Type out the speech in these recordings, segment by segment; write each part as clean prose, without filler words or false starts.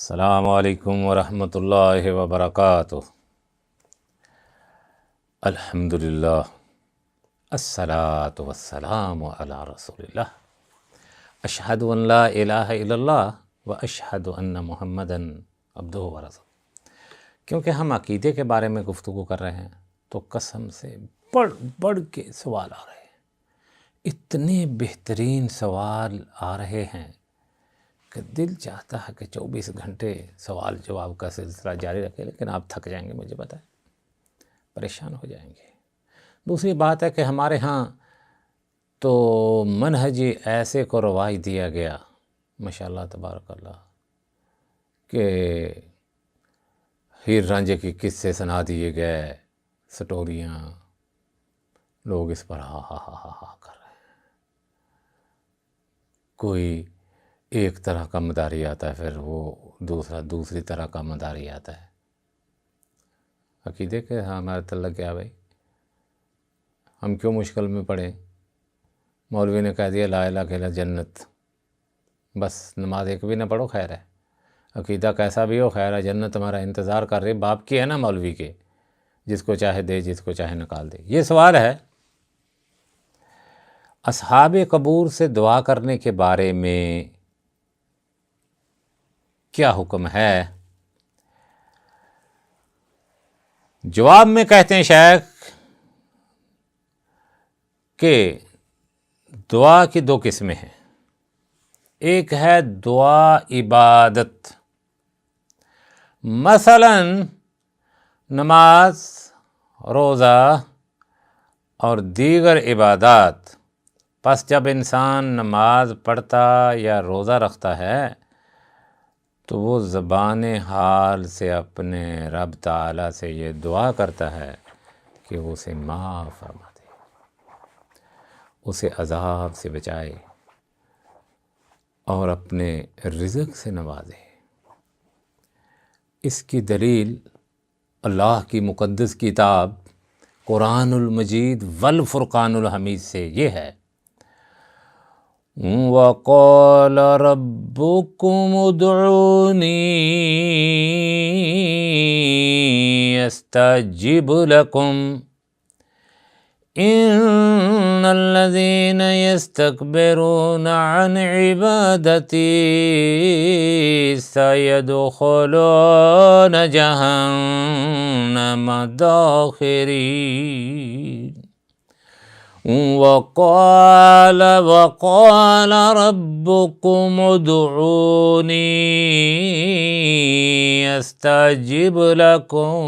السلام علیکم ورحمۃ اللہ وبرکاتہ۔ الحمدللہ، الصلاۃ والسلام علی رسول اللہ، اشہد ان لا الہ الا اللہ و اشہد ان محمدًا عبدہ ورسولہ۔ کیونکہ ہم عقیدے کے بارے میں گفتگو کر رہے ہیں تو قسم سے بڑھ کے سوال آ رہے ہیں، اتنے بہترین سوال آ رہے ہیں کہ دل چاہتا ہے کہ 24 گھنٹے سوال جواب کا سلسلہ جاری رکھے، لیکن آپ تھک جائیں گے، مجھے پتہ ہے، پریشان ہو جائیں گے۔ دوسری بات ہے کہ ہمارے ہاں تو منہجی ایسے کو رواج دیا گیا، ماشاءاللہ تبارک اللہ، کہ ہیر رانجھے کی قصے سنا دیے گئے، سٹوریاں، لوگ اس پر ہا ہا ہا ہا ہا کر رہے ہیں۔ کوئی ایک طرح کا مداری آتا ہے، پھر وہ دوسری طرح کا مداری آتا ہے۔ عقیدے کے ہمارا تعلق کیا بھائی؟ ہم کیوں مشکل میں پڑے؟ مولوی نے کہہ دیا لا الہ الا اللہ جنت، بس نماز ایک بھی نہ پڑھو خیر ہے، عقیدہ کیسا بھی ہو خیر ہے، جنت ہمارا انتظار کر رہی، باپ کی ہے نا مولوی کے، جس کو چاہے دے جس کو چاہے نکال دے۔ یہ سوال ہے اصحاب قبور سے دعا کرنے کے بارے میں کیا حکم ہے؟ جواب میں کہتے ہیں شیخ کہ دعا کی دو قسمیں ہیں، ایک ہے دعا عبادت، مثلا نماز، روزہ اور دیگر عبادات۔ پس جب انسان نماز پڑھتا یا روزہ رکھتا ہے تو وہ زبان حال سے اپنے رب تعالیٰ سے یہ دعا کرتا ہے کہ وہ اسے معاف فرما دے، اسے عذاب سے بچائے اور اپنے رزق سے نوازے۔ اس کی دلیل اللہ کی مقدس کتاب قرآن المجید والفرقان الحمید سے یہ ہے، وَقَالَ رَبُّكُمُ ادْعُونِي أَسْتَجِبْ لَكُمْ إِنَّ الَّذِينَ يَسْتَكْبِرُونَ عَنْ عِبَادَتِي سَيَدْخُلُونَ جَهَنَّمَ دَاخِرِينَ۔ وَقَالَ رَبُّكُمُ ادْعُونِي أَسْتَجِبْ لَكُمْ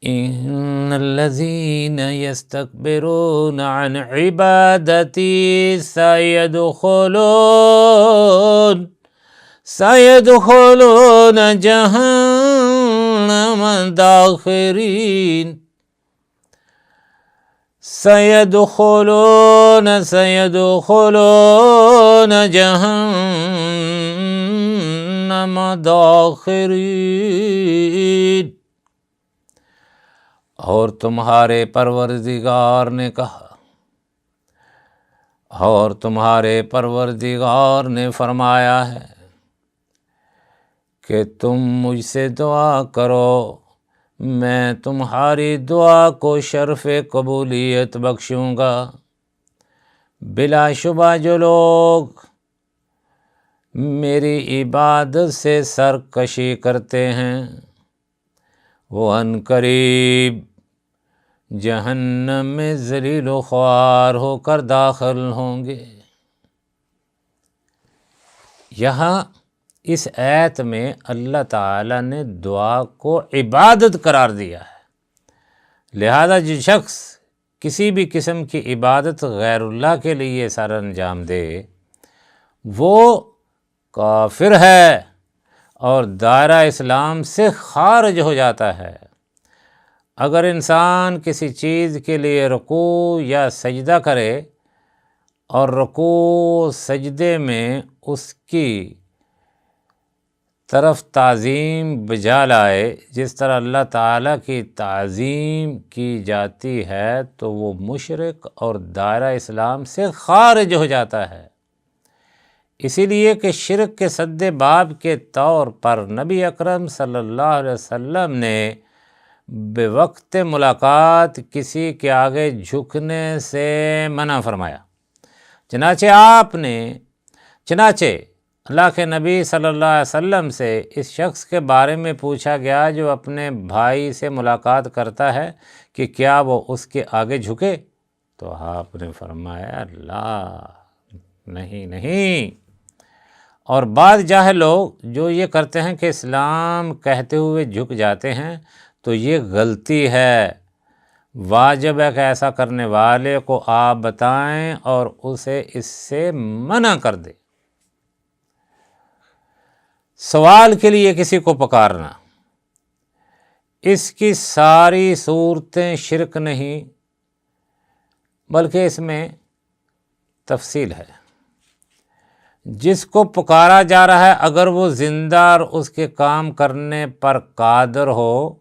إِنَّ الَّذِينَ يَسْتَكْبِرُونَ عَنْ عِبَادَتِي سَيَدْخُلُونَ جَهَنَّمَ دَاخِرِينَ۔ سَيَدْخُلُونَ جَهَنَّمَ دَاخِرِينَ۔ اور تمہارے پروردگار نے کہا، اور تمہارے پروردگار نے فرمایا ہے کہ تم مجھ سے دعا کرو، میں تمہاری دعا کو شرف قبولیت بخشوں گا۔ بلا شبہ جو لوگ میری عبادت سے سرکشی کرتے ہیں وہ عنقریب جہنم میں ذلیل و خوار ہو کر داخل ہوں گے۔ یہاں اس آیت میں اللہ تعالیٰ نے دعا کو عبادت قرار دیا ہے، لہذا جو شخص کسی بھی قسم کی عبادت غیر اللہ کے لیے سر انجام دے وہ کافر ہے اور دائرہ اسلام سے خارج ہو جاتا ہے۔ اگر انسان کسی چیز کے لیے رکوع یا سجدہ کرے اور رکوع سجدے میں اس کی طرف تعظیم بجا لائے جس طرح اللہ تعالیٰ کی تعظیم کی جاتی ہے تو وہ مشرک اور دائرہ اسلام سے خارج ہو جاتا ہے۔ اسی لیے کہ شرک کے سد باب کے طور پر نبی اکرم صلی اللہ علیہ وسلم نے بے وقت ملاقات کسی کے آگے جھکنے سے منع فرمایا۔ چنانچہ اللہ کے نبی صلی اللہ علیہ وسلم سے اس شخص کے بارے میں پوچھا گیا جو اپنے بھائی سے ملاقات کرتا ہے کہ کیا وہ اس کے آگے جھکے؟ تو آپ نے فرمایا لا، نہیں۔ اور بعض جاہل لوگ جو یہ کرتے ہیں کہ اسلام کہتے ہوئے جھک جاتے ہیں، تو یہ غلطی ہے۔ واجب ہے کہ ایسا کرنے والے کو آپ بتائیں اور اسے اس سے منع کر دیں۔ سوال کے لیے کسی کو پکارنا، اس کی ساری صورتیں شرک نہیں، بلکہ اس میں تفصیل ہے۔ جس کو پکارا جا رہا ہے اگر وہ زندہ اور اس کے کام کرنے پر قادر ہو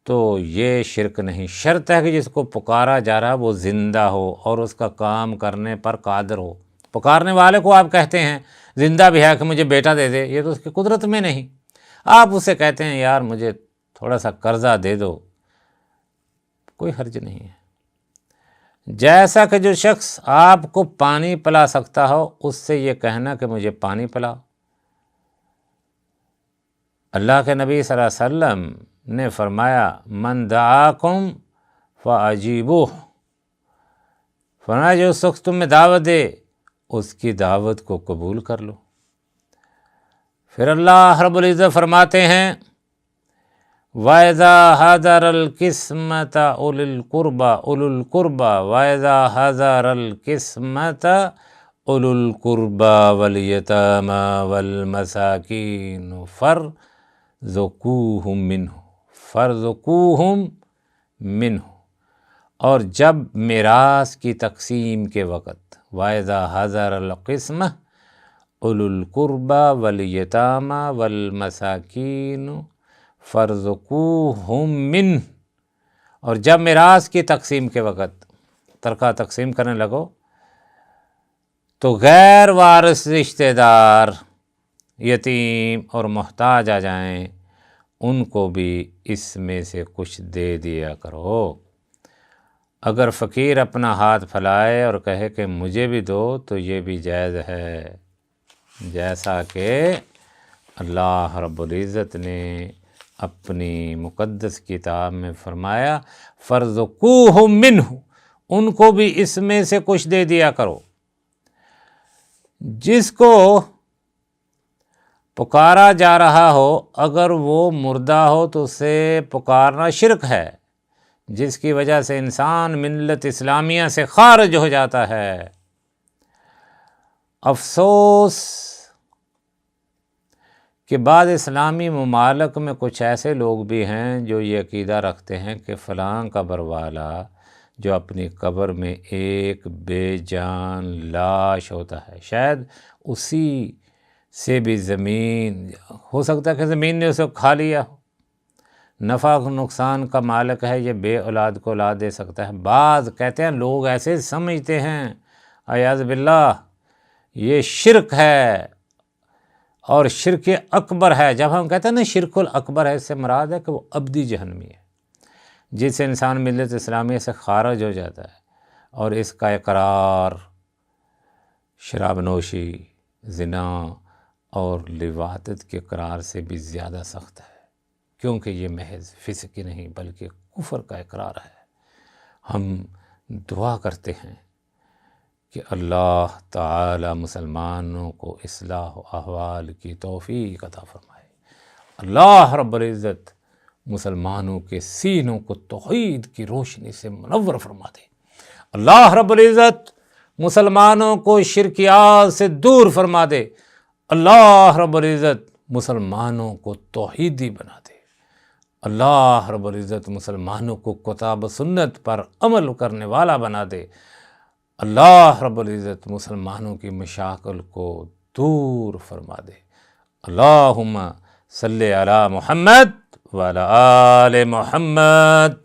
تو یہ شرک نہیں۔ شرط ہے کہ جس کو پکارا جا رہا ہے وہ زندہ ہو اور اس کا کام کرنے پر قادر ہو۔ پکارنے والے کو آپ کہتے ہیں زندہ بھی ہے کہ مجھے بیٹا دے دے، یہ تو اس کی قدرت میں نہیں۔ آپ اسے کہتے ہیں یار مجھے تھوڑا سا قرضہ دے دو، کوئی حرج نہیں ہے۔ جیسا کہ جو شخص آپ کو پانی پلا سکتا ہو اس سے یہ کہنا کہ مجھے پانی پلاؤ۔ اللہ کے نبی صلی اللہ علیہ وسلم نے فرمایا من دعاکم فاجیبوہ، فرمایا جو شخص تم میں دعوت دے اس کی دعوت کو قبول کر لو۔ پھر اللہ رب العزت فرماتے ہیں وَإِذَا حَضَرَ الْقِسْمَةَ أُولُو الْقُرْبَى وَإِذَا حَضَرَ الْقِسْمَةَ أُولُو الْقُرْبَى وَالْيَتَامَى وَالْمَسَاكِينُ فَارْزُقُوهُم مِّنْهُ، اور جب میراث کی تقسیم کے وقت وَإِذَا حَضَرَ الْقِسْمَةَ أُولُو الْقُرْبَى وَالْيَتَامَى وَالْمَسَاكِينُ فَارْزُقُوهُم مِّنْهُ، اور جب میراث کی تقسیم کے وقت ترکہ تقسیم کرنے لگو تو غیر وارث رشتہ دار، یتیم اور محتاج آ جائیں، ان کو بھی اس میں سے کچھ دے دیا کرو۔ اگر فقیر اپنا ہاتھ پھیلائے اور کہے کہ مجھے بھی دو تو یہ بھی جائز ہے، جیسا کہ اللہ رب العزت نے اپنی مقدس کتاب میں فرمایا فَارْزُقُوهُم مِّنْهُ، ان کو بھی اس میں سے کچھ دے دیا کرو۔ جس کو پکارا جا رہا ہو اگر وہ مردہ ہو تو اسے پکارنا شرک ہے، جس کی وجہ سے انسان ملت اسلامیہ سے خارج ہو جاتا ہے۔ افسوس کہ بعض اسلامی ممالک میں کچھ ایسے لوگ بھی ہیں جو یہ عقیدہ رکھتے ہیں کہ فلاں قبر والا جو اپنی قبر میں ایک بے جان لاش ہوتا ہے، شاید اسی سے بھی زمین ہو سکتا ہے کہ زمین نے اسے کھا لیا ہو، نفع نقصان کا مالک ہے، یہ بے اولاد کو اولاد دے سکتا ہے۔ بعض کہتے ہیں لوگ ایسے سمجھتے ہیں اعوذ باللہ یہ شرک ہے اور شرک اکبر ہے۔ جب ہم کہتے ہیں نا شرک الاکبر ہے، اس سے مراد ہے کہ وہ ابدی جہنمی ہے، جس سے انسان ملت اسلامیہ سے خارج ہو جاتا ہے، اور اس کا اقرار شراب نوشی، زنا اور لواطت کے اقرار سے بھی زیادہ سخت ہے، کیونکہ یہ محض فسق ہی نہیں بلکہ کفر کا اقرار ہے۔ ہم دعا کرتے ہیں کہ اللہ تعالی مسلمانوں کو اصلاح و احوال کی توفیق عطا فرمائے۔ اللہ رب العزت مسلمانوں کے سینوں کو توحید کی روشنی سے منور فرما دے۔ اللہ رب العزت مسلمانوں کو شرکیات سے دور فرما دے۔ اللہ رب العزت مسلمانوں کو توحیدی بنا دے۔ اللہ رب العزت مسلمانوں کو کتاب و سنت پر عمل کرنے والا بنا دے۔ اللہ رب العزت مسلمانوں کی مشاکل کو دور فرما دے۔ اللہم صلی علی محمد وعلی آل محمد۔